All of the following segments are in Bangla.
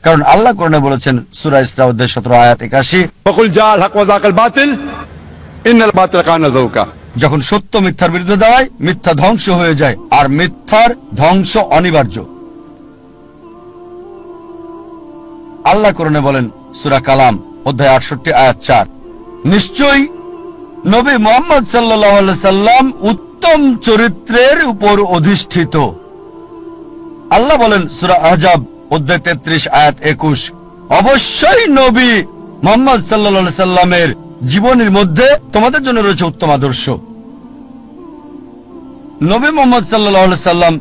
কারণ আল্লাহ কোরআনে বলেছেন সূরা ইসরা অধ্যায় 17 আয়াত 81, ফাকুল জাল হক ওয়া যাকাল বাতিল ইন্নাল বাতিল কানা যাউকা। যখন সত্য মিথ্যার বিরুদ্ধে দাঁড়ায় মিথ্যা ধ্বংস হয়ে যায়, আর মিথ্যার ধ্বংস অনিবার্য। আল্লাহ কোরআনে বলেন সূরা কালাম অধ্যায় 68 আয়াত 4, নিশ্চয়ই নবী মুহাম্মদ সাল্লাল্লাহু আলাইহি সাল্লাম উত্তম চরিত্রের উপর অধিষ্ঠিত। আল্লাহ বলেন সূরা আহজাব অধ্যায় 33 আয়াত 21, অবশ্যই নবী মুহাম্মদ সাল্লাল্লাহু আলাইহি সাল্লামের জীবনের মধ্যে তোমাদের জন্য রয়েছে উত্তম আদর্শ। নবী মুহাম্মদ সাল্লাল্লাহু আলাইহি সাল্লাম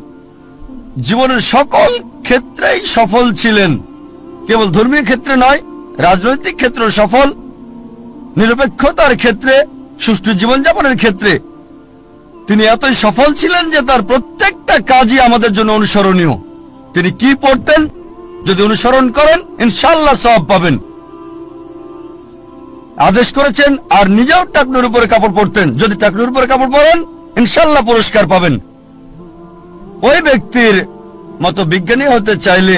জীবনের সকল ক্ষেত্রেই সফল ছিলেন, কেবল ধর্মীয় ক্ষেত্রে নয়, রাজনৈতিক ক্ষেত্রে সফল, নিরপেক্ষতার ক্ষেত্রে, সুষ্ঠু জীবনযাপনের ক্ষেত্রে তিনি এতই সফল ছিলেন যে তার প্রত্যেকটা কাজই আমাদের জন্য অনুসরণীয়। তিনি কি পড়তেন, যদি অনুসরণ করেন ইনশাআল্লাহ সওয়াব পাবেন। আদেশ করেছেন আর নিজেও টাকনুর উপরে কাপড় পরতেন, যদি টাকনুর উপরে কাপড় পরেন ইনশাআল্লাহ পুরস্কার পাবেন। ওই ব্যক্তির মতো বিজ্ঞানী হতে চাইলে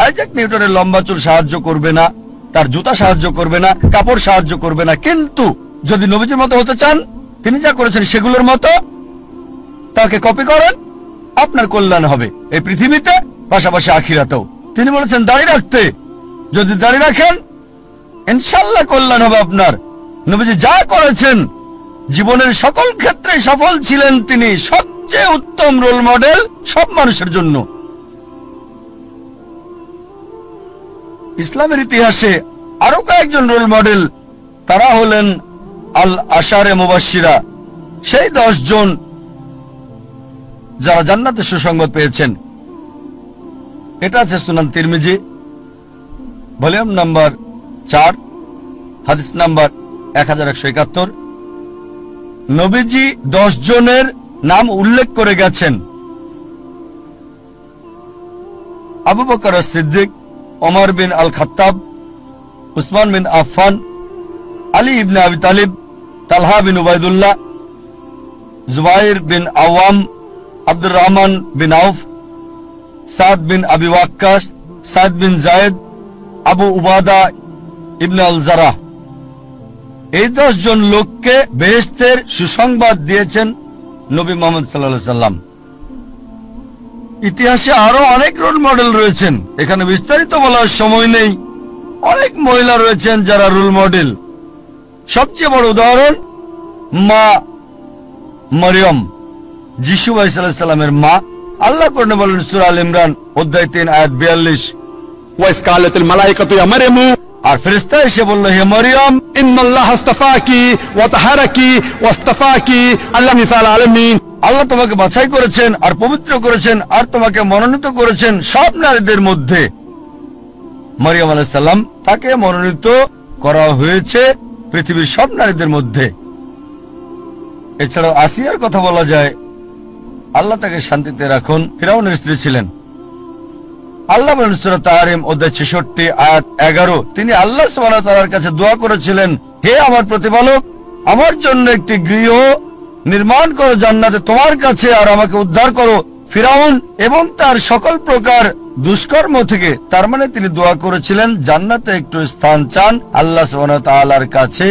আইজাক নিউটনের লম্বা চুল সাহায্য করবে না, তার জুতা সাহায্য করবে না, কাপড় সাহায্য করবে না। কিন্তু যদি নবীজির মতো হতে চান, তিনি যা করেছেন সেগুলোর মতো তাকে কপি করেন, আপনার কল্যাণ হবে এই পৃথিবীতে, পাশাপাশি আখিরাতেও। তিনি বলেছেন দাড়ি রাখতে, যদি দাড়ি রাখেন ইনশাআল্লাহ কল্যাণ হবে আপনার। নবীজি যা করেছেন জীবনের সকল ক্ষেত্রে সফল ছিলেন, তিনি সবচেয়ে উত্তম রোল মডেল সব মানুষের জন্য। ইসলামের ইতিহাসে আরো কয়েকজন রোল মডেল, তারা হলেন আল আশারে মুবাশশিরা, সেই 10 জন যারা জান্নাতে সুসংবাদ পেয়েছেন। এটা আছে সুনান তিরমিজি ভলিউম নাম্বার 4 হাদিস নাম্বার 1171। নবীজি 10 জনের নাম উল্লেখ করে গেছেন: আবু বকর সিদ্দিক, ওমর বিন আল খাত্তাব, উসমান বিন আফফান, আলী ইবনে আবি তালিব, তালহা বিন উবাইদুল্লাহ, জুবাইর বিন আওয়াম, আব্দুর রহমান বিন আউফ, সাদ বিন আবি ওয়াক্কাস, সাদ বিন জায়েদ, আবু উবাদা ইবনে আল জারাহ। এই 10 জন লোককে বেহেশতের সুসংবাদ দিয়েছেন নবী মুহাম্মদ সাল্লাল্লাহু আলাইহি সাল্লাম। ইতিহাসে আরো অনেক রোল মডেল রয়েছেন, এখানে বিস্তারিত বলার সময় নেই। অনেক মহিলা রয়েছেন যারা রোল মডেল। সবচেয়ে বড় উদাহরণ মা মরিয়ম, যিশু আলাইহিস সালামের মা। আল্লাহ কোরআনে বলেন সূরা আল ইমরান অধ্যায় 3 আয়াত 42, ওয়াইস কালাতুল মালাইকাতু ইয়া মারয়ামু, আর ফেরেশতা এসে বলল, হে মরিয়ম, ইন্নাল্লাহা আস্তাফাকি ওয়া তাহারাকি ওয়াস্তাফাকি আলা নিসাল আলামিন, আল্লাহ তোমাকে বাছাই করেছেন আর পবিত্র করেছেন আর তোমাকে মনোনীত করেছেন সব নারীদের মধ্যে। মরিয়ম আলাইহিস সালাম, তাকে মনোনীত করা হয়েছে পৃথিবীর সব নারীদের মধ্যে। এছাড়াও আসিয়ার কথা বলা যায়, আল্লাহ তাকে শান্তিতে রাখুন, ফিরাউনের স্ত্রী ছিলেন। আল্লাহ বলেন সূরা তাহরিম অধ্যায় 66 আয়াত 11, তিনি আল্লাহ সুবহানাহু ওয়া তাআলার কাছে দোয়া করেছিলেন, হে আমার প্রতিপালক, আমার জন্য একটি গৃহ নির্মাণ করো জান্নাতে তোমার কাছে, আর আমাকে উদ্ধার করো ফিরাউন এবং তার সকল প্রকার দুষ্কর্ম থেকে। তার মানে তিনি দোয়া করেছিলেন জান্নাতে একটু স্থান চান আল্লাহ সুবহানাহু ওয়া তাআলার কাছে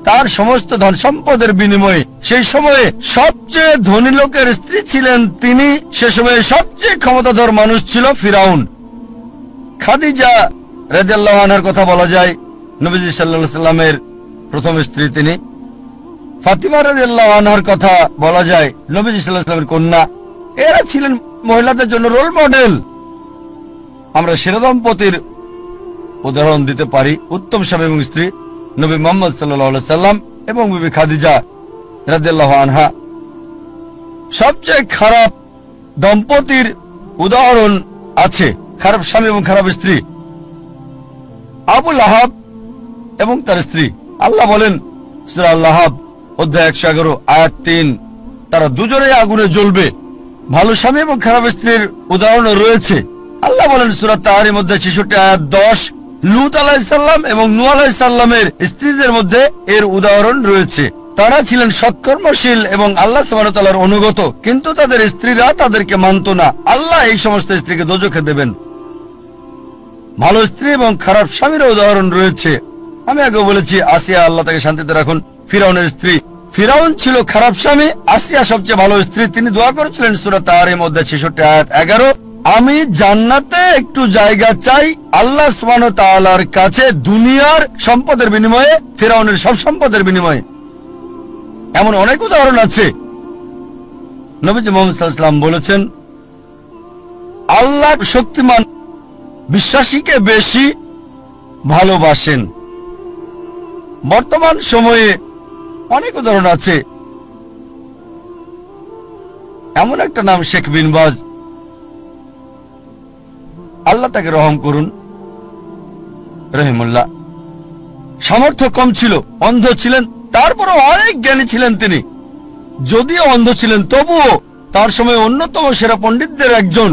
তার সমস্ত ধন সম্পদের বিনিময়ে। সেই সময়ে সবচেয়ে ধনী লোকের স্ত্রী ছিলেন তিনি, সে সময়ে সবচেয়ে ক্ষমতাধর মানুষ ছিল ফিরাউন। খাদিজা রাদিয়াল্লাহু আনহার কথা বলা যায়, নবীজি সাল্লাল্লাহু আলাইহি সাল্লামের প্রথম স্ত্রী তিনি। ফাতিমা রাদিয়াল্লাহু আনহার কথা বলা যায়, নবীজি সাল্লাল্লাহু আলাইহি সাল্লামের কন্যা। এরা ছিলেন মহিলাদের জন্য রোল মডেল। আমরা সেরা দম্পতির উদাহরণ দিতে পারি, উত্তম স্বামী এবং স্ত্রী নবী মুহাম্মদ সাল্লাল্লাহু আলাইহি সাল্লাম এবং বিবি খাদিজা রাদিয়াল্লাহু আনহা। সবচেয়ে খারাপ দম্পতির উদাহরণ আছে, খারাপ স্বামী এবং খারাপ স্ত্রী, আবু লাহাব এবং তার স্ত্রী। আল্লাহ বলেন সূরা আল-লাহাব অধ্যায় 111 আয়াত 3, তারা দুজনেই আগুনে জ্বলবে। ভালো স্বামী এবং খারাপ স্ত্রীর উদাহরণ রয়েছে। আল্লাহ বলেন সূরা তাহরিম অধ্যায় 66 আয়াত 10, লূত আলাইহিস সালাম এবং নূহ আলাইহিস সালামের স্ত্রীদের মধ্যে এর উদাহরণ রয়েছে। তারা ছিলেন সৎকর্মশীল এবং আল্লাহ সুবহানাহু ওয়া তাআলার অনুগত, কিন্তু তাদের স্ত্রীরা তাদেরকে মানত না। আল্লাহ এই সমস্ত স্ত্রীকে দোজখে দেবেন। ভালো স্ত্রী এবং খারাপ স্বামীর উদাহরণ রয়েছে। আমি আগে বলেছি আসিয়া, আল্লাহ তাকে শান্তিতে রাখুন, ফিরাউনের স্ত্রী। ফিরাউন ছিল খারাপ স্বামী, আসিয়া সবচেয়ে ভালো স্ত্রী। তিনি দোয়া করেছিলেন সূরা তাহরীম অধ্যায় 66 আয়াত 11, আমি জান্নাতে একটু জায়গা চাই আল্লাহ সুবহানাহু ওয়া তাআলার কাছে দুনিয়ার সম্পদের বিনিময়ে, ফিরাউনের সব সম্পদের বিনিময়ে। এমন অনেক উদাহরণ আছে। নবীজি মুহাম্মদ সাল্লাল্লাহু আলাইহি ওয়াসাল্লাম বলেছেন, আল্লাহ শক্তিমান বিশ্বাসীকে বেশি ভালোবাসেন। বর্তমান সময়ে অনেক উদাহরণ আছে। এমন একটা নাম শেখ বিন বাজ, আল্লাহ তাকে রহম করুন, রহিমুল্লাহ। সামর্থ্য কম ছিল, অন্ধ ছিলেন, তারপরও অনেক জ্ঞানী ছিলেন তিনি। যদিও অন্ধ ছিলেন তবুও তার সময় অন্যতম সেরা পণ্ডিতদের একজন।